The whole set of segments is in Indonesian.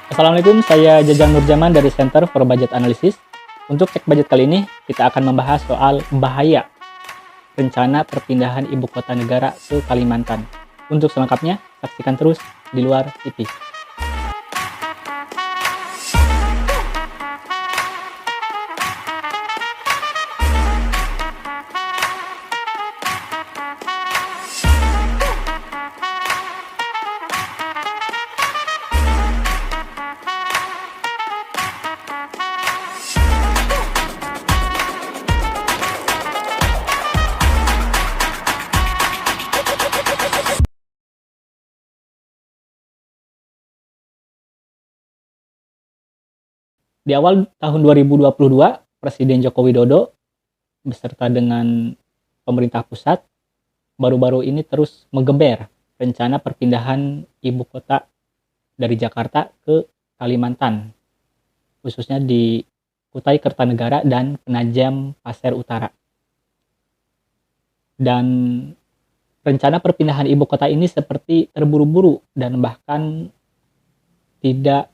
Assalamualaikum, saya Jajang Nurjaman dari Center for Budget Analysis. Untuk cek budget kali ini, kita akan membahas soal bahaya rencana perpindahan ibu kota negara ke Kalimantan. Untuk selengkapnya, saksikan terus di luar TV. Di awal tahun 2022, Presiden Joko Widodo beserta dengan pemerintah pusat baru-baru ini terus menggeber rencana perpindahan ibu kota dari Jakarta ke Kalimantan, khususnya di Kutai Kertanegara dan Penajam Pasir Utara. Dan rencana perpindahan ibu kota ini seperti terburu-buru dan bahkan tidak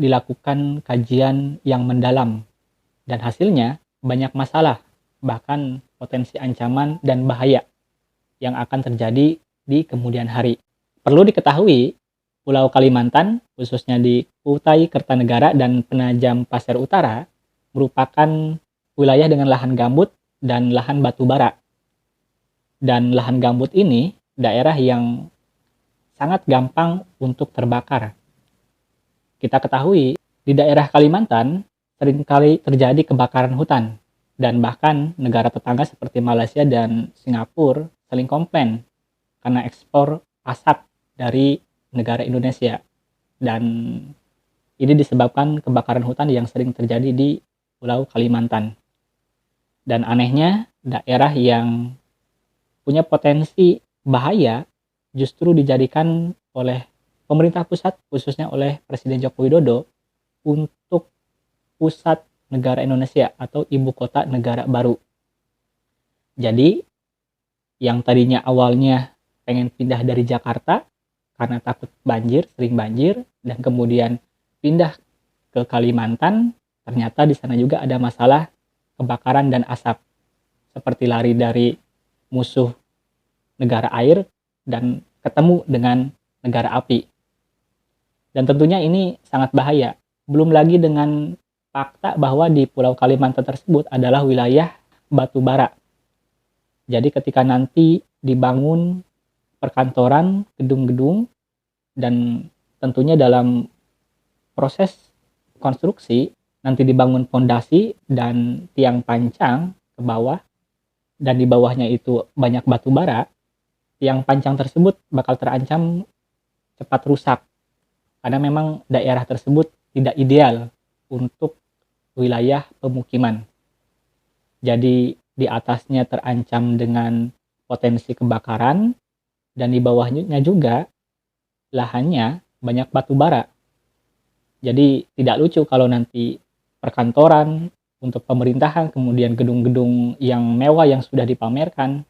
dilakukan kajian yang mendalam, dan hasilnya banyak masalah, bahkan potensi ancaman dan bahaya yang akan terjadi di kemudian hari. Perlu diketahui, Pulau Kalimantan, khususnya di Kutai Kertanegara dan Penajam Pasir Utara, merupakan wilayah dengan lahan gambut dan lahan batu bara. Dan lahan gambut ini daerah yang sangat gampang untuk terbakar. Kita ketahui, di daerah Kalimantan seringkali terjadi kebakaran hutan, dan bahkan negara tetangga seperti Malaysia dan Singapura saling komplain karena ekspor asap dari negara Indonesia. Dan ini disebabkan kebakaran hutan yang sering terjadi di Pulau Kalimantan. Dan anehnya, daerah yang punya potensi bahaya justru dijadikan oleh pemerintah pusat, khususnya oleh Presiden Joko Widodo, untuk pusat negara Indonesia atau ibu kota negara baru. Jadi, yang tadinya awalnya pengen pindah dari Jakarta karena takut banjir, sering banjir, dan kemudian pindah ke Kalimantan, ternyata di sana juga ada masalah kebakaran dan asap, seperti lari dari musuh negara air dan ketemu dengan negara api. Dan tentunya ini sangat bahaya. Belum lagi dengan fakta bahwa di Pulau Kalimantan tersebut adalah wilayah batu bara. Jadi ketika nanti dibangun perkantoran, gedung-gedung, dan tentunya dalam proses konstruksi, nanti dibangun fondasi dan tiang pancang ke bawah, dan di bawahnya itu banyak batu bara, tiang pancang tersebut bakal terancam cepat rusak. Karena memang daerah tersebut tidak ideal untuk wilayah pemukiman. Jadi di atasnya terancam dengan potensi kebakaran, dan di bawahnya juga lahannya banyak batu bara. Jadi tidak lucu kalau nanti perkantoran untuk pemerintahan, kemudian gedung-gedung yang mewah yang sudah dipamerkan,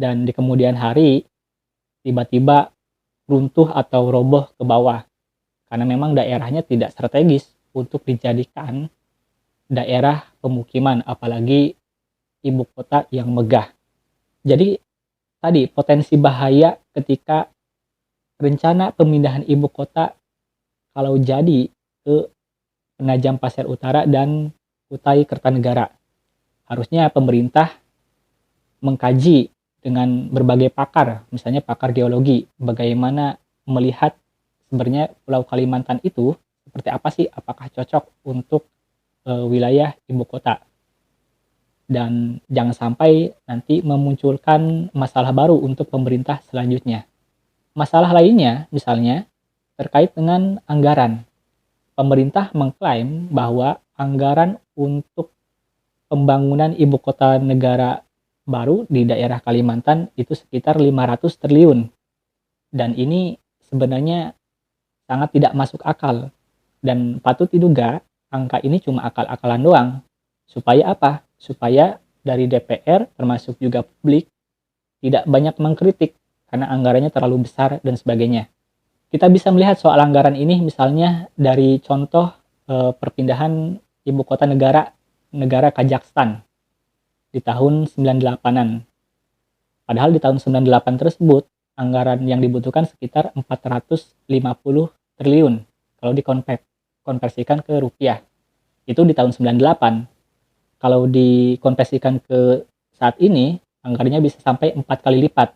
dan di kemudian hari tiba-tiba runtuh atau roboh ke bawah. Karena memang daerahnya tidak strategis untuk dijadikan daerah pemukiman, apalagi ibu kota yang megah. Jadi tadi potensi bahaya ketika rencana pemindahan ibu kota kalau jadi ke Penajam Pasir Utara dan Kutai Kertanegara. Harusnya pemerintah mengkaji dengan berbagai pakar, misalnya pakar geologi, bagaimana melihat sebenarnya Pulau Kalimantan itu seperti apa sih, apakah cocok untuk wilayah ibu kota, dan jangan sampai nanti memunculkan masalah baru untuk pemerintah selanjutnya. Masalah lainnya misalnya terkait dengan anggaran. Pemerintah mengklaim bahwa anggaran untuk pembangunan ibu kota negara baru di daerah Kalimantan itu sekitar 500 triliun, dan ini sebenarnya sangat tidak masuk akal, dan patut diduga angka ini cuma akal-akalan doang. Supaya apa? Supaya dari DPR termasuk juga publik tidak banyak mengkritik karena anggarannya terlalu besar dan sebagainya. Kita bisa melihat soal anggaran ini misalnya dari contoh perpindahan ibu kota negara Kazakhstan di tahun 98-an. Padahal di tahun 98 tersebut anggaran yang dibutuhkan sekitar 450 triliun kalau dikonversikan ke rupiah. Itu di tahun 98. Kalau dikonversikan ke saat ini, anggarannya bisa sampai 4 kali lipat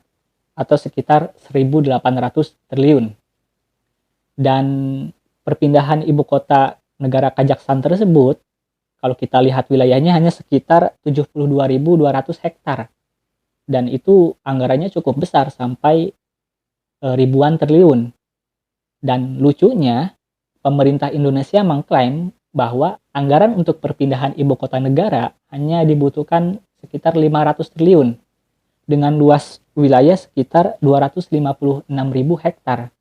atau sekitar 1.800 triliun. Dan perpindahan ibu kota negara Kazakhstan tersebut, kalau kita lihat wilayahnya hanya sekitar 72.200 hektar. Dan itu anggarannya cukup besar, sampai ribuan triliun. Dan lucunya, pemerintah Indonesia mengklaim bahwa anggaran untuk perpindahan ibu kota negara hanya dibutuhkan sekitar 500 triliun dengan luas wilayah sekitar 256.000 hektar.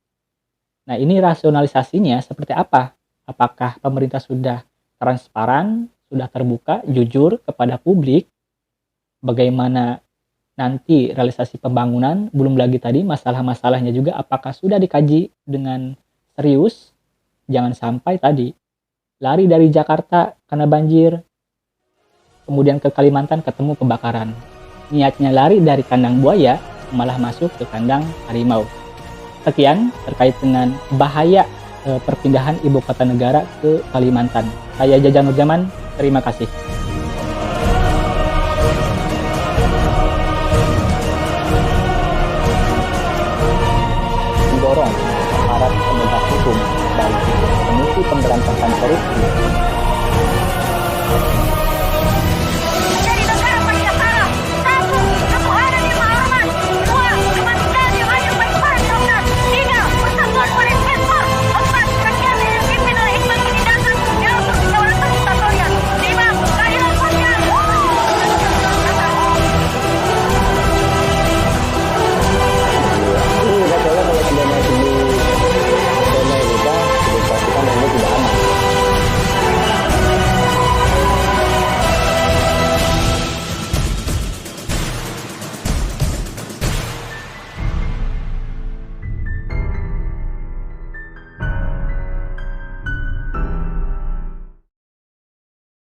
Nah, ini rasionalisasinya seperti apa? Apakah pemerintah sudah transparan, sudah terbuka, jujur kepada publik? Bagaimana nanti realisasi pembangunan? Belum lagi tadi masalah-masalahnya juga apakah sudah dikaji dengan serius? Jangan sampai tadi lari dari Jakarta karena banjir, kemudian ke Kalimantan ketemu kebakaran. Niatnya lari dari kandang buaya, malah masuk ke kandang harimau. Sekian terkait dengan bahaya perpindahan ibu kota negara ke Kalimantan. Saya Jaja Nurjaman, terima kasih.